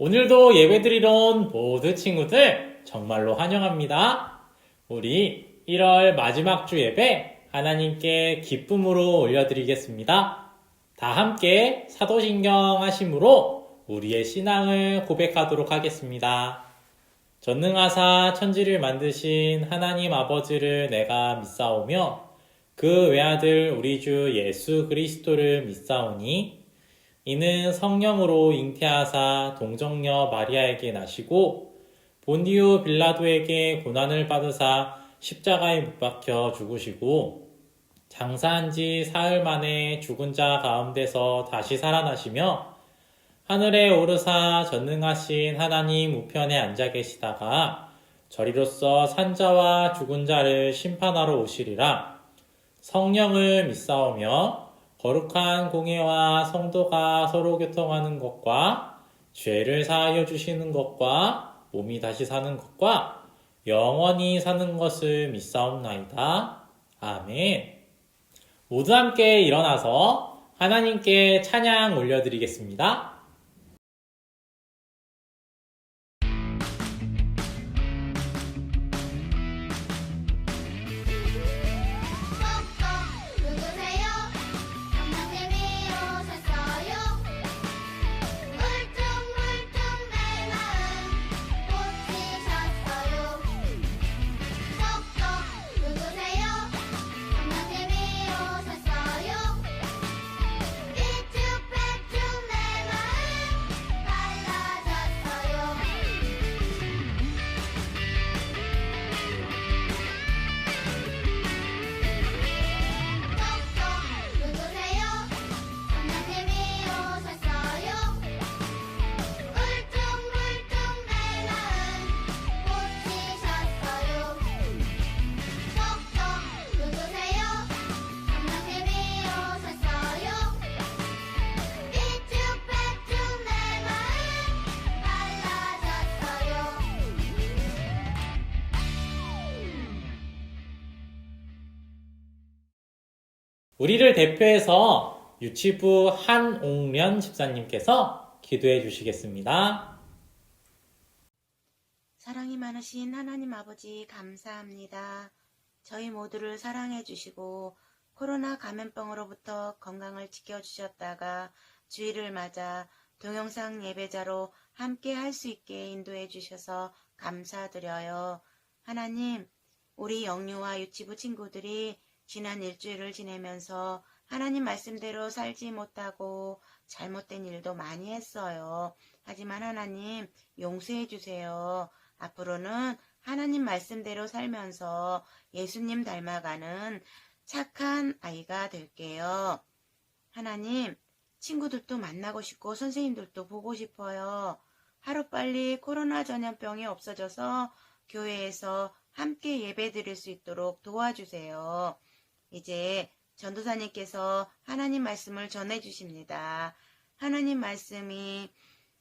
오늘도 예배드리러 온 모든 친구들 정말로 환영합니다. 우리 1월 마지막 주 예배 하나님께 기쁨으로 올려드리겠습니다. 다 함께 사도신경 하심으로 우리의 신앙을 고백하도록 하겠습니다. 전능하사 천지를 만드신 하나님 아버지를 내가 믿사오며 그 외아들 우리 주 예수 그리스도를 믿사오니 이는 성령으로 잉태하사 동정녀 마리아에게 나시고 본디오 빌라도에게 고난을 받으사 십자가에 못 박혀 죽으시고 장사한 지 사흘 만에 죽은 자 가운데서 다시 살아나시며 하늘에 오르사 전능하신 하나님 우편에 앉아 계시다가 저리로서 산자와 죽은 자를 심판하러 오시리라. 성령을 믿사오며 거룩한 공예와 성도가 서로 교통하는 것과 죄를 사하여 주시는 것과 몸이 다시 사는 것과 영원히 사는 것을 믿사옵나이다. 아멘. 모두 함께 일어나서 하나님께 찬양 올려드리겠습니다. 우리를 대표해서 유치부 한옥련 집사님께서 기도해 주시겠습니다. 사랑이 많으신 하나님 아버지 감사합니다. 저희 모두를 사랑해 주시고 코로나 감염병으로부터 건강을 지켜주셨다가 주일을 맞아 동영상 예배자로 함께 할 수 있게 인도해 주셔서 감사드려요. 하나님, 우리 영유아 유치부 친구들이 지난 일주일을 지내면서 하나님 말씀대로 살지 못하고 잘못된 일도 많이 했어요. 하지만 하나님 용서해 주세요. 앞으로는 하나님 말씀대로 살면서 예수님 닮아가는 착한 아이가 될게요. 하나님, 친구들도 만나고 싶고 선생님들도 보고 싶어요. 하루빨리 코로나 전염병이 없어져서 교회에서 함께 예배 드릴 수 있도록 도와주세요. 이제 전도사님께서 하나님 말씀을 전해주십니다. 하나님 말씀이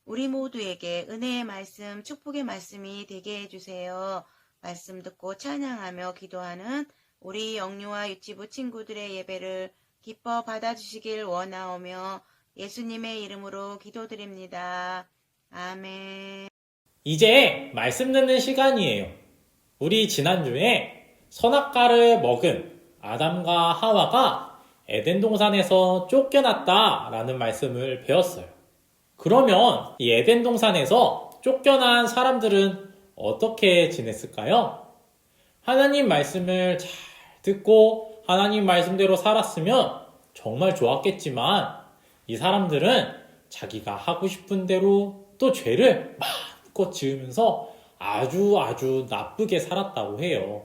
우리 모두에게 은혜의 말씀, 축복의 말씀이 되게 해주세요. 말씀 듣고 찬양하며 기도하는 우리 영유아 유치부 친구들의 예배를 기뻐 받아주시길 원하오며 예수님의 이름으로 기도드립니다. 아멘. 이제 말씀 듣는 시간이에요. 우리 지난주에 선악과를 먹은 아담과 하와가 에덴 동산에서 쫓겨났다라는 말씀을 배웠어요. 그러면 이 에덴 동산에서 쫓겨난 사람들은 어떻게 지냈을까요? 하나님 말씀을 잘 듣고 하나님 말씀대로 살았으면 정말 좋았겠지만 이 사람들은 자기가 하고 싶은 대로 또 죄를 마음껏 지으면서 아주 나쁘게 살았다고 해요.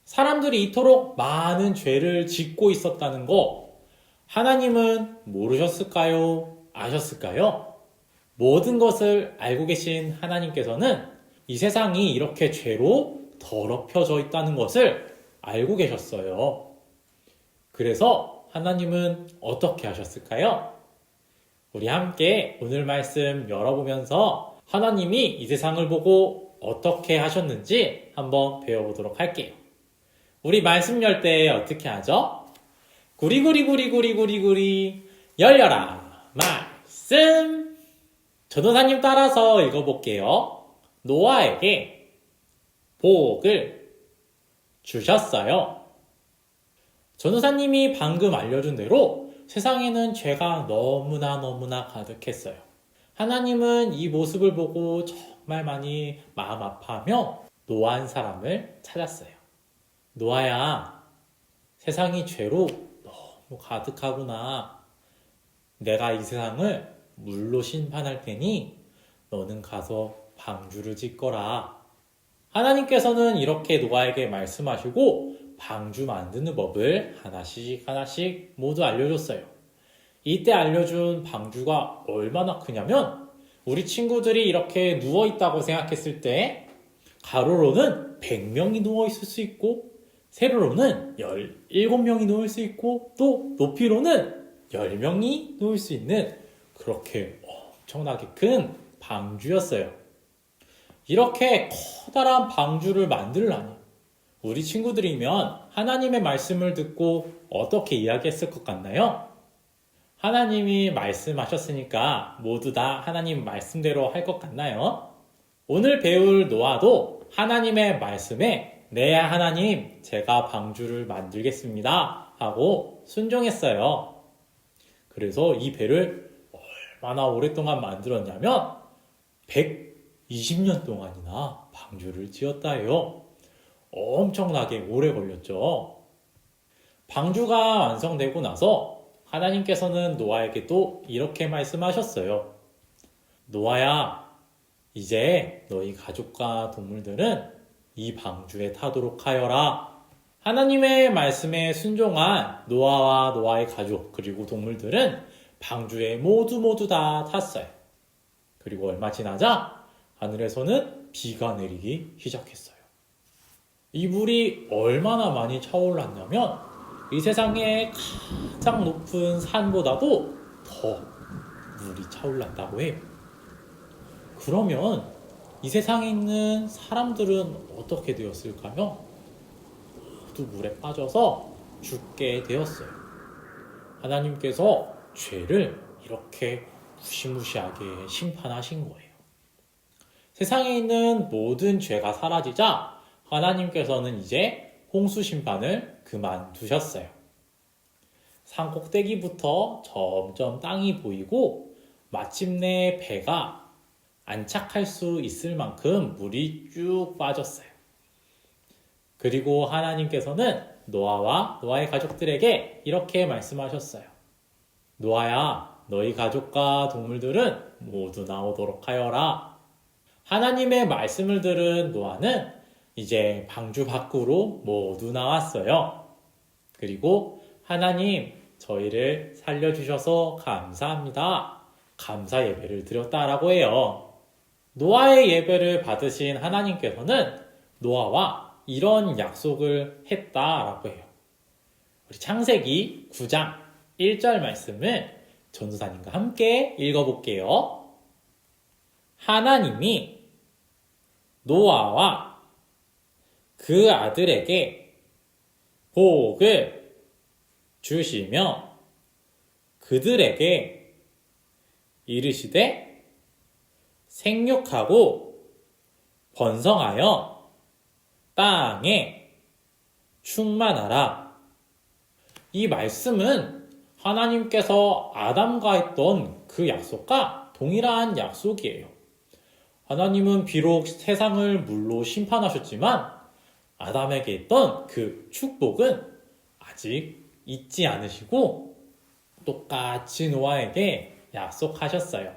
사람들이 이토록 많은 죄를 짓고 있었다는 거 하나님은 모르셨을까요? 아셨을까요? 모든 것을 알고 계신 하나님께서는 이 세상이 이렇게 죄로 더럽혀져 있다는 것을 알고 계셨어요. 그래서 하나님은 어떻게 하셨을까요? 우리 함께 오늘 말씀 열어보면서 하나님이 이 세상을 보고 어떻게 하셨는지 한번 배워보도록 할게요. 우리 말씀 열 때 어떻게 하죠? 구리구리 열려라 말씀. 전도사님 따라서 읽어볼게요. 노아에게 복을 주셨어요. 전도사님이 방금 알려준 대로 세상에는 죄가 너무나 가득했어요. 하나님은 이 모습을 보고 정말 많이 마음 아파하며 노아 한 사람을 찾았어요. 노아야, 세상이 죄로 너무 가득하구나. 내가 이 세상을 물로 심판할 테니 너는 가서 방주를 짓거라. 하나님께서는 이렇게 노아에게 말씀하시고 방주 만드는 법을 하나씩 모두 알려줬어요. 이때 알려준 방주가 얼마나 크냐면 우리 친구들이 이렇게 누워있다고 생각했을 때 가로로는 100명이 누워있을 수 있고 세로로는 17명이 누울 수 있고 또 높이로는 10명이 누울 수 있는 그렇게 엄청나게 큰 방주였어요. 이렇게 커다란 방주를 만들라니 우리 친구들이면 하나님의 말씀을 듣고 어떻게 이야기했을 것 같나요? 하나님이 말씀하셨으니까 모두 다 하나님 말씀대로 할 것 같나요? 오늘 배울 노아도 하나님의 말씀에 네 하나님 제가 방주를 만들겠습니다 하고 순종했어요. 그래서 이 배를 얼마나 오랫동안 만들었냐면 120년 동안이나 방주를 지었다 해요. 엄청나게 오래 걸렸죠. 방주가 완성되고 나서 하나님께서는 노아에게 또 이렇게 말씀하셨어요. 노아야, 이제 너희 가족과 동물들은 이 방주에 타도록 하여라. 하나님의 말씀에 순종한 노아와 노아의 가족 그리고 동물들은 방주에 모두 다 탔어요. 그리고 얼마 지나자 하늘에서는 비가 내리기 시작했어요. 이 물이 얼마나 많이 차올랐냐면 이 세상의 가장 높은 산보다도 더 물이 차올랐다고 해요. 그러면 이 세상에 있는 사람들은 어떻게 되었을까요? 모두 물에 빠져서 죽게 되었어요. 하나님께서 죄를 이렇게 무시무시하게 심판하신 거예요. 세상에 있는 모든 죄가 사라지자 하나님께서는 이제 홍수 심판을 그만두셨어요. 산 꼭대기부터 점점 땅이 보이고 마침내 배가 안착할 수 있을 만큼 물이 쭉 빠졌어요. 그리고 하나님께서는 노아와 노아의 가족들에게 이렇게 말씀하셨어요. 노아야, 너희 가족과 동물들은 모두 나오도록 하여라. 하나님의 말씀을 들은 노아는 이제 방주 밖으로 모두 나왔어요. 그리고 하나님, 저희를 살려주셔서 감사합니다. 감사 예배를 드렸다라고 해요. 노아의 예배를 받으신 하나님께서는 노아와 이런 약속을 했다라고 해요. 우리 창세기 9장 1절 말씀을 전도사님과 함께 읽어볼게요. 하나님이 노아와 그 아들에게 복을 주시며 그들에게 이르시되 생육하고 번성하여 땅에 충만하라. 이 말씀은 하나님께서 아담과 했던 그 약속과 동일한 약속이에요. 하나님은 비록 세상을 물로 심판하셨지만 아담에게 했던 그 축복은 아직 잊지 않으시고 똑같이 노아에게 약속하셨어요.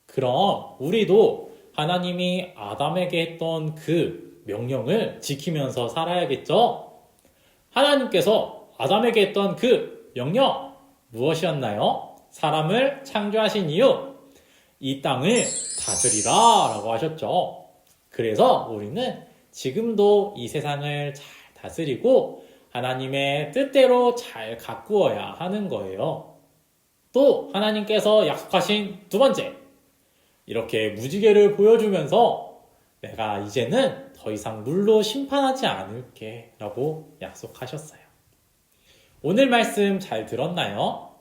그럼 우리도 하나님이 아담에게 했던 그 명령을 지키면서 살아야겠죠? 하나님께서 아담에게 했던 그 명령 무엇이었나요? 사람을 창조하신 이유, 이 땅을 다스리라 라고 하셨죠. 그래서 우리는 지금도 이 세상을 잘 다스리고 하나님의 뜻대로 잘 가꾸어야 하는 거예요. 또 하나님께서 약속하신 두 번째, 이렇게 무지개를 보여주면서 내가 이제는 더 이상 물로 심판하지 않을게 라고 약속하셨어요. 오늘 말씀 잘 들었나요?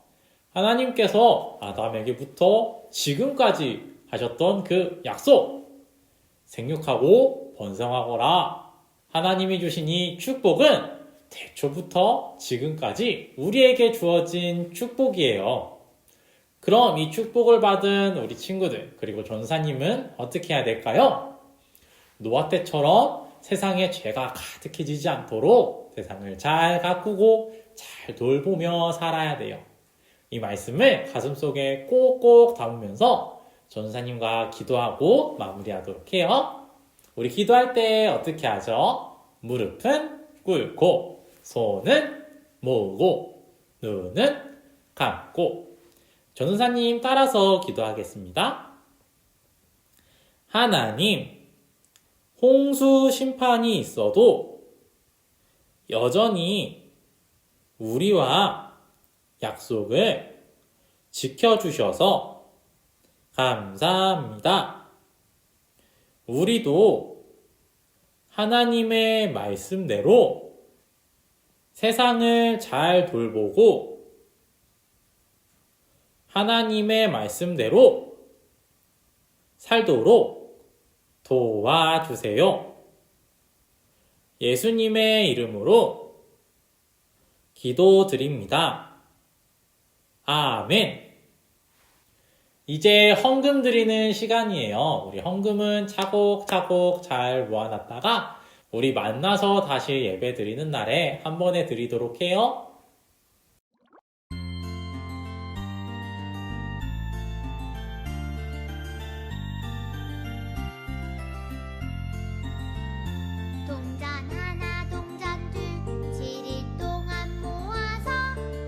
하나님께서 아담에게부터 지금까지 하셨던 그 약속, 생육하고 번성하거라. 하나님이 주신 이 축복은 태초부터 지금까지 우리에게 주어진 축복이에요. 그럼 이 축복을 받은 우리 친구들, 그리고 전사님은 어떻게 해야 될까요? 노아 때처럼 세상에 죄가 가득해지지 않도록 세상을 잘 가꾸고 잘 돌보며 살아야 돼요. 이 말씀을 가슴속에 꼭꼭 담으면서 전사님과 기도하고 마무리하도록 해요. 우리 기도할 때 어떻게 하죠? 무릎은 꿇고, 손은 모으고, 눈은 감고. 전사님 따라서 기도하겠습니다. 하나님, 홍수 심판이 있어도 여전히 우리와 약속을 지켜주셔서 감사합니다. 우리도 하나님의 말씀대로 세상을 잘 돌보고 하나님의 말씀대로 살도록 도와주세요. 예수님의 이름으로 기도드립니다. 아멘. 이제 헌금 드리는 시간이에요. 우리 헌금은 차곡차곡 잘 모아놨다가 우리 만나서 다시 예배 드리는 날에 한 번에 드리도록 해요. 동전 하나 동전 둘 7일 동안 모아서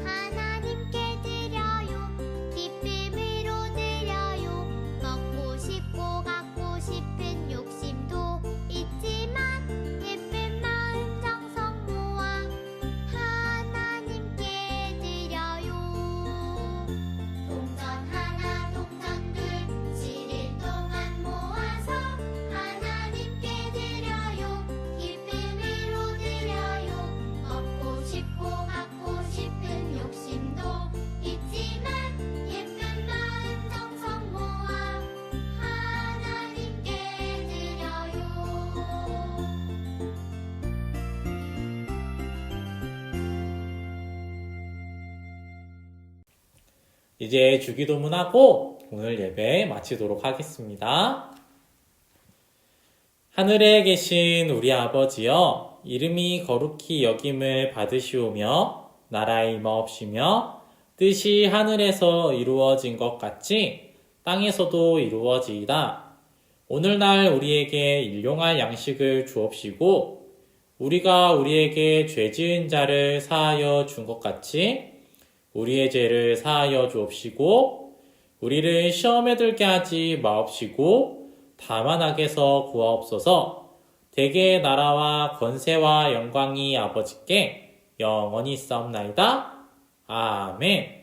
하나님께 드려요. 기쁨으로 드려요. 먹고 싶고 갖고 싶은 욕심도 있지만 예쁜 마음 정성 모아 하나님께 드려요. 동전 하나 동전 둘 7일 동안 모아서 하나님께 드려요. 기쁨으로 드려요. 먹고 싶고 갖고 싶은 욕심도 있지만 예쁜 마음 정성 모아 하나님께 드려요. 이제 주기도문하고 오늘 예배 마치도록 하겠습니다. 하늘에 계신 우리 아버지여, 이름이 거룩히 여김을 받으시오며 나라의 임하옵시며 뜻이 하늘에서 이루어진 것 같이 땅에서도 이루어지이다. 오늘날 우리에게 일용할 양식을 주옵시고 우리가 우리에게 죄 지은 자를 사하여 준 것 같이 우리의 죄를 사하여 주옵시고 우리를 시험에 들게 하지 마옵시고 다만 악에서 구하옵소서. 대개의 나라와 권세와 영광이 아버지께 영원히 있사옵나이다. 아멘.